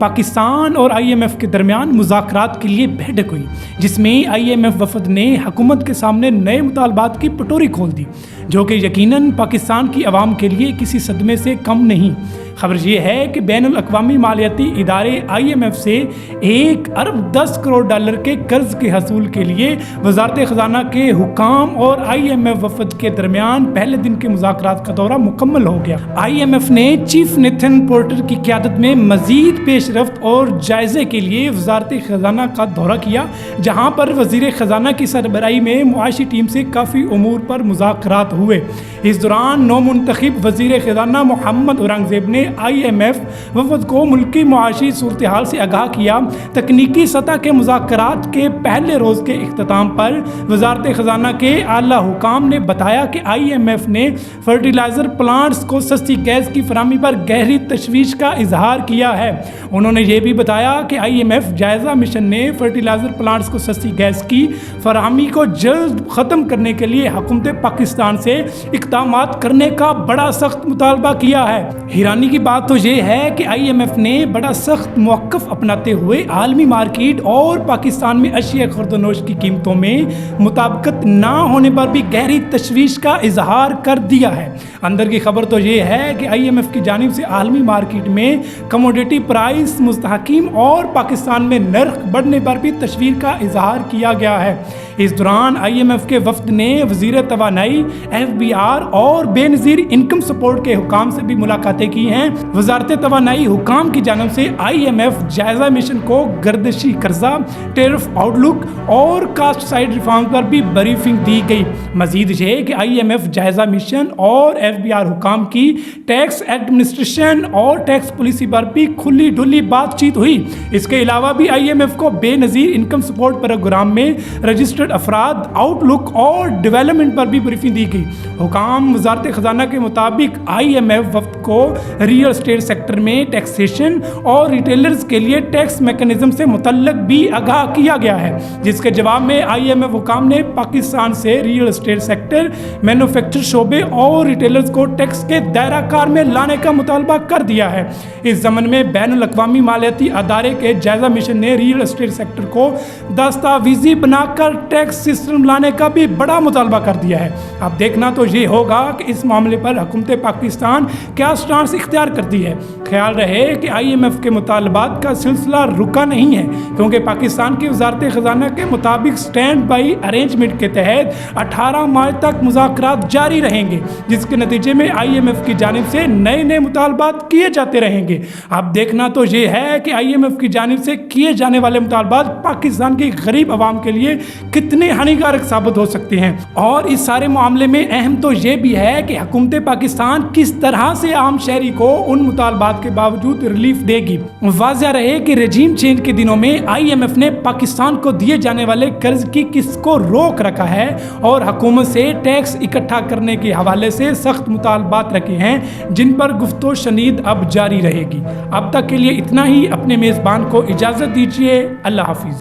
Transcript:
پاکستان اور IMF کے درمیان مذاکرات کے لیے بیٹھک ہوئی، جس میں IMF وفد نے حکومت کے سامنے نئے مطالبات کی پٹوری کھول دی، جو کہ یقیناً پاکستان کی عوام کے لیے کسی صدمے سے کم نہیں۔ خبر یہ ہے کہ بین الاقوامی مالیاتی ادارے IMF سے $1 ارب 10 کروڑ کے قرض کے حصول کے لیے وزارت خزانہ کے حکام اور IMF وفد کے درمیان پہلے دن کے مذاکرات کا دورہ مکمل ہو گیا۔ IMF نے چیف نیتھن پورٹر کی قیادت میں مزید پیش رفت اور جائزے کے لیے وزارت خزانہ کا دورہ کیا، جہاں پر وزیر خزانہ کی سربراہی میں معاشی ٹیم سے کافی امور پر مذاکرات ہوئے۔ اس دوران نو منتخب وزیر خزانہ محمد اورنگزیب نے IMF وفد کو ملکی معاشی صورتحال سے آگاہ کیا۔ تکنیکی سطح کے مذاکرات کے پہلے روز کے اختتام پر وزارت خزانہ کے اعلیٰ حکام نے بتایا کہ IMF نے فرٹیلائزر پلانٹس کو سستی گیس کی فراہمی پر گہری تشویش کا اظہار کیا ہے۔ انہوں نے یہ بھی بتایا کہ IMF جائزہ مشن نے فرٹیلائزر پلانٹس کو سستی گیس کی فراہمی کو جلد ختم کرنے کے لیے حکومت پاکستان سے اقدامات کرنے کا بڑا سخت مطالبہ کیا ہے۔ حیرانی کی بات تو یہ ہے کہ IMF نے بڑا سخت موقف اپناتے ہوئے عالمی مارکیٹ اور پاکستان میں اشیاء خرد و نوش کی قیمتوں میں مطابقت نہ ہونے پر بھی گہری تشویش کا اظہار کر دیا ہے۔ اندر کی خبر تو یہ ہے کہ IMF کی جانب سے عالمی مارکیٹ میں کموڈیٹی پرائس مستحکم اور پاکستان میں نرخ بڑھنے پر بھی تشویش کا اظہار کیا گیا ہے۔ اس دوران IMF کے وفد نے وزیر توانائی، FBR اور بے نظیر انکم سپورٹ کے حکام سے بھی ملاقاتیں کی ہیں۔ وزارت توانائی حکام کی جانب سے IMF جائزہ مشن کو گردشی قرضہ، ٹیرف آؤٹ لک اور کاسٹ سائڈ ریفارم پر بھی بریفنگ دی گئی۔ مزید یہ کہ IMF جائزہ مشن اور FBR حکام کی ٹیکس ایڈمنسٹریشن اور ٹیکس پالیسی پر بھی کھلی ڈھلی بات چیت ہوئی۔ اس کے علاوہ بھی IMF کو بے نظیر انکم سپورٹ پروگرام میں رجسٹرڈ افراد، آؤٹ لک اور ڈیولپمنٹ پر بھی بریفنگ دی گئی۔ حکام وزارت خزانہ کے مطابق IMF وفد کو ریئل اسٹیٹ سیکٹر میں ٹیکسیشن اور ریٹیلرز کے لیے ٹیکس میکنزم سے متعلق بھی آگاہ کیا گیا ہے، جس کے جواب میں IMF حکام نے پاکستان سے ریئل اسٹیٹ سیکٹر، مینوفیکچر شعبے اور ریٹیلرز کو ٹیکس کے دائرہ کار میں لانے کا مطالبہ کر دیا ہے۔ اس ضمن میں بین الاقوامی مالیاتی ادارے کے جائزہ مشن نے ریئل اسٹیٹ سیکٹر کو دستاویزی بنا کر ٹیکس سسٹم لانے کا بھی بڑا مطالبہ کر دیا ہے۔ اب دیکھنا تو یہ ہوگا کہ اس معاملے پر حکومت پاکستان کیا سٹانس اختیار کرتی ہے۔ خیال رہے کہ IMF کے مطالبات کا سلسلہ رکا نہیں ہے، کیونکہ پاکستان کی وزارت خزانہ کے مطابق سٹینڈ بائی ارینجمنٹ کے تحت 18 مارچ تک مذاکرات جاری رہیں گے، جس کے نتیجے میں IMF کی جانب سے نئے مطالبات کیے جاتے رہیں گے۔ اب دیکھنا تو یہ ہے کہ IMF کی جانب سے کیے جانے والے مطالبات پاکستان کی غریب عوام کے لیے کتنے ہانیکارک ثابت ہو سکتے ہیں، اور اس سارے معاملے میں اہم تو یہ بھی ہے کہ حکومت پاکستان کس طرح سے عام شہری کو ان مطالبات کے باوجود ریلیف دے گی۔ واضح رہے کہ رجیم چینج کے دنوں میں IMF نے پاکستان کو دیے جانے والے قرض کی قسط کو روک رکھا ہے اور حکومت سے ٹیکس اکٹھا کرنے کے حوالے سے سخت مطالبات رکھے ہیں، جن پر گفت و شنید اب جاری رہے گی۔ اب تک کے لیے اتنا ہی۔ اپنے میزبان کو اجازت دیجیے۔ اللہ حافظ۔